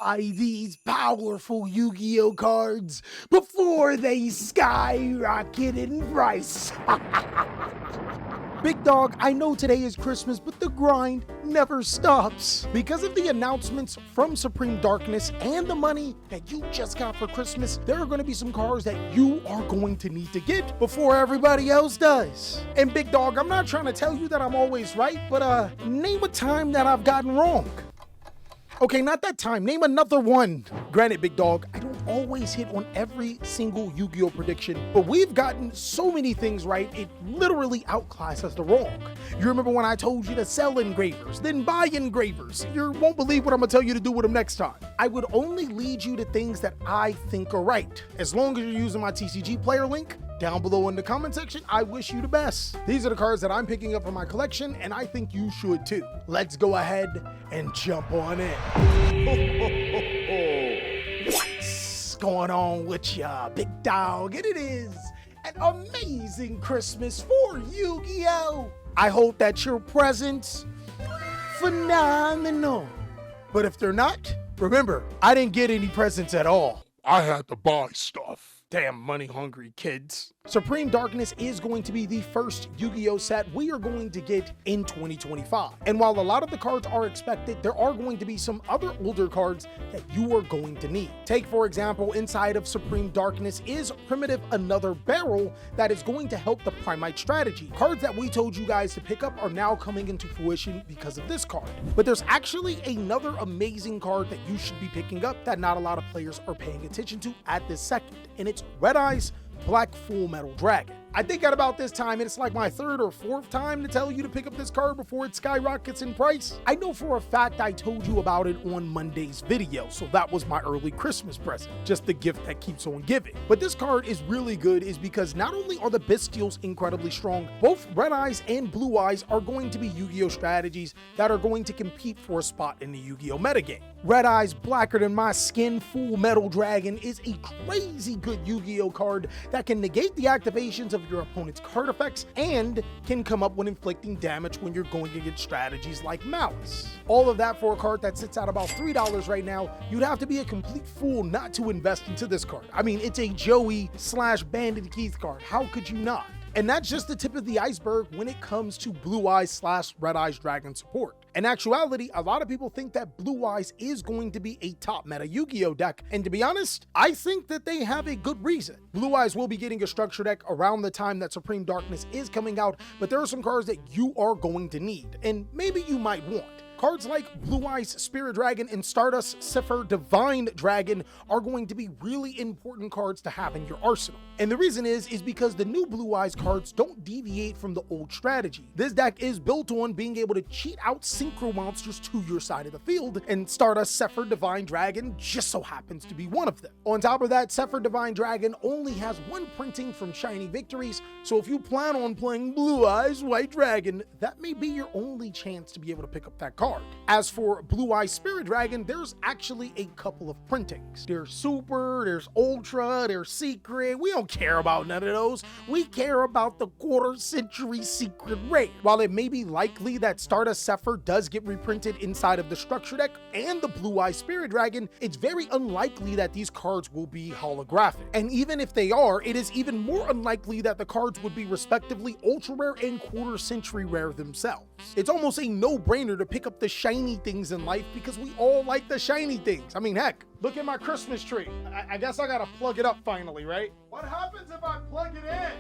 buy these powerful Yu-Gi-Oh cards before they skyrocket in price. Big dog, I know today is Christmas, but the grind never stops. Because of the announcements from Supreme Darkness and the money that you just got for Christmas, there are going to be some cards that you are going to need to get before everybody else does. And Big dog, I'm not trying to tell you that I'm always right, but name a time that I've gotten wrong. Okay, not that time. Name another one. Granted, Big dog, I don't always hit on every single Yu-Gi-Oh prediction, but we've gotten so many things right, it literally outclasses the wrong. You remember when I told you to sell engravers, then buy engravers? You won't believe what I'm gonna tell you to do with them next time. I would only lead you to things that I think are right. As long as you're using my TCG player link, down below in the comment section, I wish you the best. These are the cards that I'm picking up from my collection, and I think you should too. Let's go ahead and jump on in. What's going on with ya, Big dog? And it is an amazing Christmas for Yu-Gi-Oh! I hope that your presents phenomenal. But if they're not, remember, I didn't get any presents at all. I had to buy stuff. Damn money-hungry kids. Supreme Darkness is going to be the first Yu-Gi-Oh set we are going to get in 2025. And while a lot of the cards are expected, there are going to be some other older cards that you are going to need. Take, for example, inside of Supreme Darkness is Primitive Another Barrel that is going to help the Primite strategy. Cards that we told you guys to pick up are now coming into fruition because of this card. But there's actually another amazing card that you should be picking up that not a lot of players are paying attention to at this second, and it's Red Eyes Black Full Metal Dragon. I think at about this time, it's like my third or fourth time to tell you to pick up this card before it skyrockets in price. I know for a fact I told you about it on Monday's video, so that was my early Christmas present, just the gift that keeps on giving. But this card is really good is because not only are the Bystials incredibly strong, both Red Eyes and Blue Eyes are going to be Yu-Gi-Oh strategies that are going to compete for a spot in the Yu-Gi-Oh metagame. Red Eyes Blacker Than My Skin Full Metal Dragon is a crazy good Yu-Gi-Oh card that can negate the activations of your opponent's card effects and can come up when inflicting damage when you're going against strategies like Malice. All of that for a card that sits at about $3 right now. You'd have to be a complete fool not to invest into this card. I mean, it's a Joey / Bandit Keith card. How could you not? And that's just the tip of the iceberg when it comes to Blue Eyes / Red Eyes Dragon support. In actuality, a lot of people think that Blue Eyes is going to be a top meta Yu-Gi-Oh deck, and to be honest, I think that they have a good reason. Blue Eyes will be getting a structure deck around the time that Supreme Darkness is coming out, but there are some cards that you are going to need, and maybe you might want. Cards like Blue Eyes Spirit Dragon and Stardust Zephyr Divine Dragon are going to be really important cards to have in your arsenal. And the reason is because the new Blue Eyes cards don't deviate from the old strategy. This deck is built on being able to cheat out synchro monsters to your side of the field, and Stardust Zephyr Divine Dragon just so happens to be one of them. On top of that, Zephyr Divine Dragon only has one printing from Shiny Victories, so if you plan on playing Blue Eyes White Dragon, that may be your only chance to be able to pick up that card. As for Blue Eyes Spirit Dragon, there's actually a couple of printings. There's Super, there's Ultra, there's Secret. We don't care about none of those. We care about the quarter-century Secret Rare. While it may be likely that Stardust Zephyr does get reprinted inside of the structure deck and the Blue Eyes Spirit Dragon, it's very unlikely that these cards will be holographic. And even if they are, it is even more unlikely that the cards would be respectively Ultra Rare and quarter-century rare themselves. It's almost a no-brainer to pick up the shiny things in life because we all like the shiny things. I mean, heck, look at my Christmas tree. I guess I gotta plug it up finally, right? What happens if I plug it in?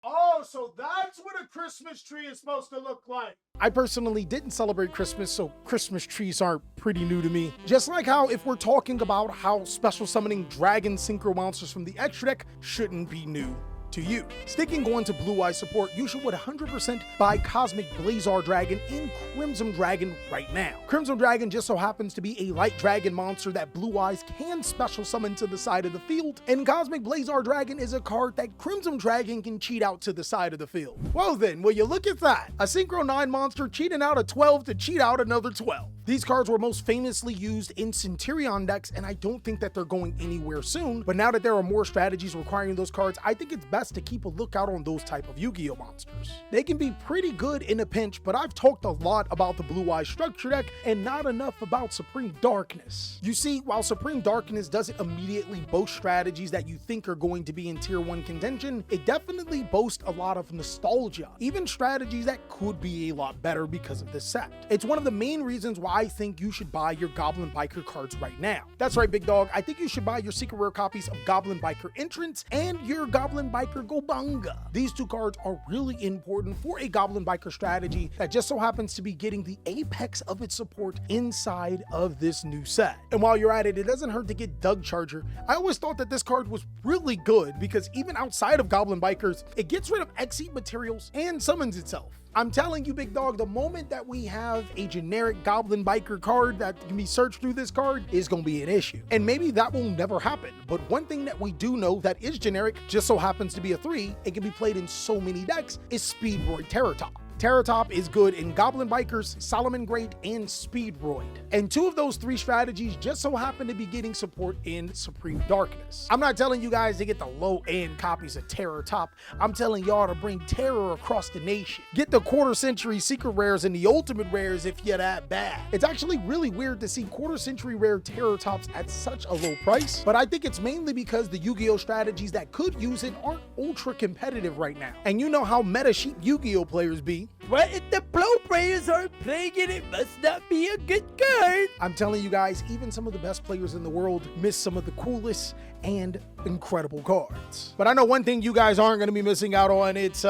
Oh, so that's what a Christmas tree is supposed to look like. I personally didn't celebrate Christmas, so Christmas trees aren't pretty new to me. Just like how if we're talking about how special summoning dragon synchro monsters from the extra deck shouldn't be new to you. Sticking on to Blue Eyes support, you should 100% buy Cosmic Blazar Dragon and Crimson Dragon right now. Crimson Dragon just so happens to be a light dragon monster that Blue Eyes can special summon to the side of the field, and Cosmic Blazar Dragon is a card that Crimson Dragon can cheat out to the side of the field. Well then, will you look at that? A Synchro 9 monster cheating out a 12 to cheat out another 12. These cards were most famously used in Centurion decks, and I don't think that they're going anywhere soon, but now that there are more strategies requiring those cards, I think it's best to keep a lookout on those type of Yu-Gi-Oh monsters. They can be pretty good in a pinch, but I've talked a lot about the Blue Eye structure deck and not enough about Supreme Darkness. You see, while Supreme Darkness doesn't immediately boast strategies that you think are going to be in tier 1 contention, it definitely boasts a lot of nostalgia, even strategies that could be a lot better because of this set. It's one of the main reasons why I think you should buy your Goblin Biker cards right now. That's right, big dog, I think you should buy your secret rare copies of Goblin Biker Entrance and your Goblin Biker Gobanga. These two cards are really important for a Goblin Biker strategy that just so happens to be getting the apex of its support inside of this new set. And while you're at it, it doesn't hurt to get Doug Charger. I always thought that this card was really good because even outside of Goblin Bikers, it gets rid of Exceed materials and summons itself. I'm telling you, big dog, the moment that we have a generic Goblin Biker card that can be searched through this card is going to be an issue. And maybe that will never happen. But one thing that we do know that is generic, just so happens to be a 3, and can be played in so many decks, is Speedroid Terratop. Terratop is good in Goblin Bikers, Solomon Great, and Speedroid. And 2 of those 3 strategies just so happen to be getting support in Supreme Darkness. I'm not telling you guys to get the low-end copies of Terratop. I'm telling y'all to bring terror across the nation. Get the quarter century secret rares and the ultimate rares if you're that bad. It's actually really weird to see quarter century rare Terratops at such a low price, but I think it's mainly because the Yu-Gi-Oh strategies that could use it aren't ultra competitive right now. And you know how meta sheep Yu-Gi-Oh players be. Well, if the pro players aren't playing it, it must not be a good card. I'm telling you guys, even some of the best players in the world miss some of the coolest and incredible cards. But I know one thing you guys aren't going to be missing out on. It's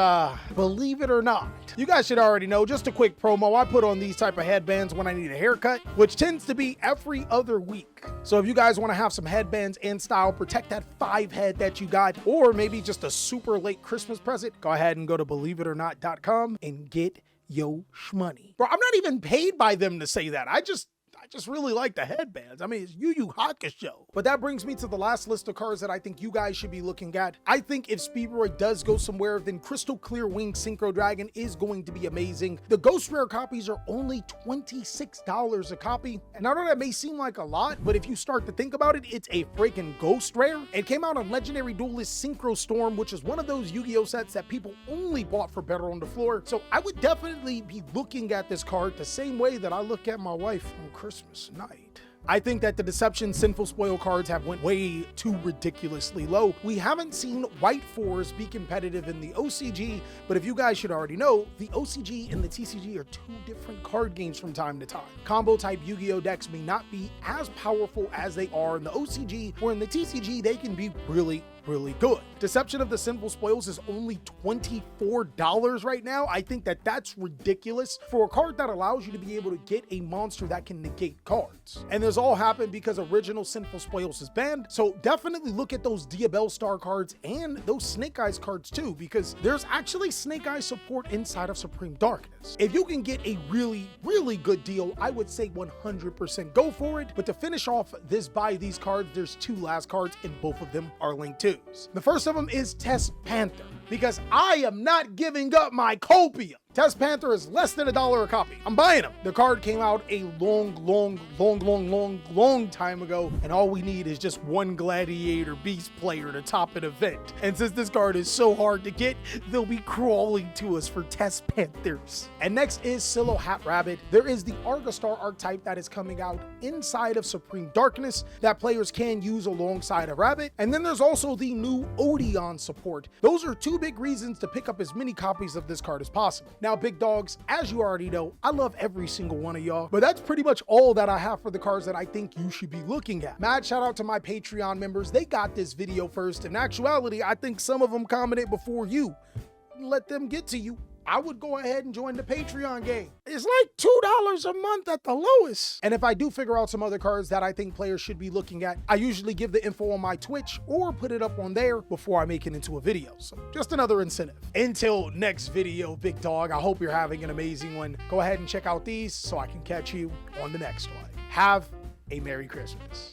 believe it or not. You guys should already know, just a quick promo, I put on these type of headbands when I need a haircut, which tends to be every other week. So if you guys want to have some headbands in style, protect that 5 head that you got, or maybe just a super late Christmas present, go ahead and go to believitornot.com and get yo shmoney. Bro, I'm not even paid by them to say that. I just really like the headbands. I mean, it's Yu Yu Hakusho. But that brings me to the last list of cards that I think you guys should be looking at. I think if Speedroid does go somewhere, then Crystal Clear Wing Synchro Dragon is going to be amazing. The Ghost Rare copies are only $26 a copy. And I know that may seem like a lot, but if you start to think about it, it's a freaking Ghost Rare. It came out on Legendary Duelist Synchro Storm, which is one of those Yu-Gi-Oh sets that people only bought for Better on the Floor. So I would definitely be looking at this card the same way that I look at my wife on Christmas night. I think that the Deception Sinful Spoil cards have went way too ridiculously low. We haven't seen white 4s be competitive in the OCG, but if you guys should already know, the OCG and the TCG are 2 different card games from time to time. Combo type Yu-Gi-Oh decks may not be as powerful as they are in the OCG, or in the TCG they can be really good. Deception of the Sinful Spoils is only $24 right now. I think that that's ridiculous for a card that allows you to be able to get a monster that can negate cards. And this all happened because original Sinful Spoils is banned. So definitely look at those Diabell Star cards and those Snake Eyes cards too, because there's actually Snake Eyes support inside of Supreme Darkness. If you can get a really good deal, I would say 100% go for it. But to finish off this buy these cards, there's 2 last cards and both of them are linked to. The first of them is Test Panther, because I am not giving up my copium. Test Panther is less than $1 a copy. I'm buying them. The card came out a long time ago, and all we need is just one Gladiator Beast player to top an event. And since this card is so hard to get, they'll be crawling to us for Test Panthers. And next is Silo Hat Rabbit. There is the Argostar archetype that is coming out inside of Supreme Darkness that players can use alongside a rabbit. And then there's also the new Odeon support. Those are 2 big reasons to pick up as many copies of this card as possible. Now, big dogs, as you already know, I love every single one of y'all, but that's pretty much all that I have for the cards that I think you should be looking at. Mad shout out to my Patreon members. They got this video first. In actuality, I think some of them commented before you. Let them get to you. I would go ahead and join the Patreon game. It's like $2 a month at the lowest. And if I do figure out some other cards that I think players should be looking at, I usually give the info on my Twitch or put it up on there before I make it into a video. So just another incentive. Until next video, big dog, I hope you're having an amazing one. Go ahead and check out these so I can catch you on the next one. Have a Merry Christmas.